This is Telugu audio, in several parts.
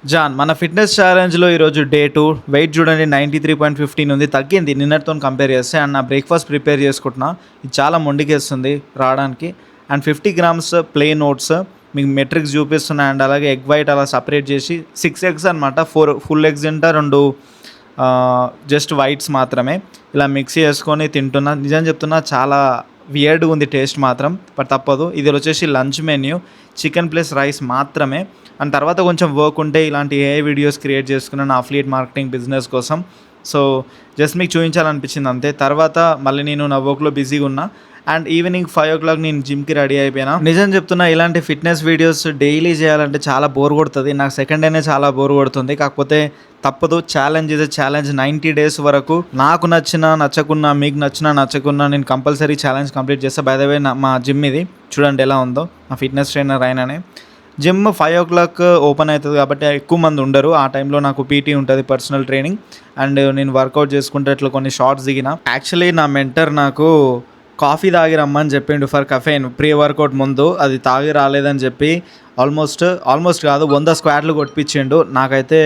జాన్ మన ఫిట్నెస్ ఛాలెంజ్లో ఈరోజు డే 2 వెయిట్ చూడండి 93.15 ఉంది, తగ్గింది నిన్నటితో కంపేర్ చేస్తే. అండ్ నా బ్రేక్ఫాస్ట్ ప్రిపేర్ చేసుకుంటున్నా, ఇది చాలా మొండికేస్తుంది రావడానికి. అండ్ 50 గ్రామ్స్ ప్లెయిన్ ఓట్స్ మీకు మెట్రిక్స్ చూపిస్తున్నాయి. అండ్ అలాగే ఎగ్ వైట్ అలా సపరేట్ చేసి 6 ఎగ్స్ అనమాట, 4 ఫుల్ ఎగ్స్ తింటా, 2 జస్ట్ వైట్స్ మాత్రమే ఇలా మిక్స్ చేసుకొని తింటున్నా. నిజం చెప్తున్నా, చాలా వియర్డ్గా ఉంది టేస్ట్ మాత్రం, బట్ తప్పదు. ఇది వచ్చేసి lunch menu, chicken plus rice మాత్రమే. అండ్ తర్వాత కొంచెం వర్క్ ఉంటే ఇలాంటి ఏఐ వీడియోస్ క్రియేట్ చేసుకున్నాను నా అఫిలియేట్ మార్కెటింగ్ బిజినెస్ కోసం. సో జస్ట్ మీకు చూపించాలనిపించింది అంతే. తర్వాత మళ్ళీ నేను నా వర్క్లో బిజీగా ఉన్నా. అండ్ ఈవినింగ్ 5 o'clock నేను జిమ్కి రెడీ అయిపోయినా. నిజం చెప్తున్నా, ఇలాంటి ఫిట్నెస్ వీడియోస్ డైలీ చేయాలంటే చాలా బోర్ కొడుతుంది. నాకు సెకండ్ డేనే చాలా బోర్ కొడుతుంది, కాకపోతే తప్పదు. Challenge is challenge. 90 days వరకు నాకు నచ్చినా నచ్చకున్నా, మీకు నచ్చినా నచ్చకున్నా, నేను కంపల్సరీ ఛాలెంజ్ కంప్లీట్ చేస్తా. బై ద వే మా జిమ్ ఇది చూడండి ఎలా ఉందో. మా ఫిట్నెస్ ట్రైనర్ అయిననే. జిమ్ 5 o'clock ఓపెన్ అవుతుంది కాబట్టి ఎక్కువ మంది ఉండరు. ఆ టైంలో నాకు పీటీ ఉంటుంది, పర్సనల్ ట్రైనింగ్. అండ్ నేను వర్కౌట్ చేసుకుంటే ఇట్లా కొన్ని షార్ట్స్ దిగిన. యాక్చువల్లీ నా మెంటర్ నాకు కాఫీ తాగి రమ్మని చెప్పిండు ఫర్ కఫెయిన్ ప్రీ వర్కౌట్ ముందు. అది తాగి రాలేదని చెప్పి ఆల్మోస్ట్ కాదు 100 squats కొట్టించిండు. నాకైతే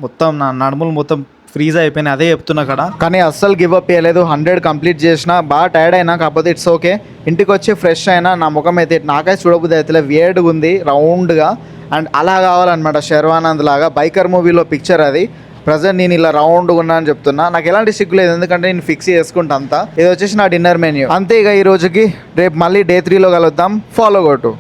మొత్తం నా నడుములు మొత్తం ఫ్రీజ్ అయిపోయినాయి. అదే చెప్తున్నా కదా, కానీ అస్సలు గివ్ అప్ చేయలేదు. 100 కంప్లీట్ చేసిన, బాగా టైర్డ్ అయినా, కాకపోతే ఇట్స్ ఓకే. ఇంటికి వచ్చి ఫ్రెష్ అయినా. నా ముఖం అయితే నాకైతే చూడబుద్ది అయితే వియర్డ్గా ఉంది, రౌండ్గా. అండ్ అలా కావాలన్నమాట, శర్వానంద్ లాగా. బైకర్ మూవీలో పిక్చర్ అది. ప్రజెంట్ నేను ఇలా రౌండ్గా ఉన్నా అని చెప్తున్నా. నాకు ఎలాంటి సిగ్గు లేదు, ఎందుకంటే నేను ఫిక్స్ చేసుకుంటా అంతా. ఇది వచ్చేసి నా డిన్నర్ మెన్యూ అంతే. ఇక ఈ రోజుకి. రేపు మళ్ళీ డే 3లో కలుద్దాం. ఫాలో కొట్టు.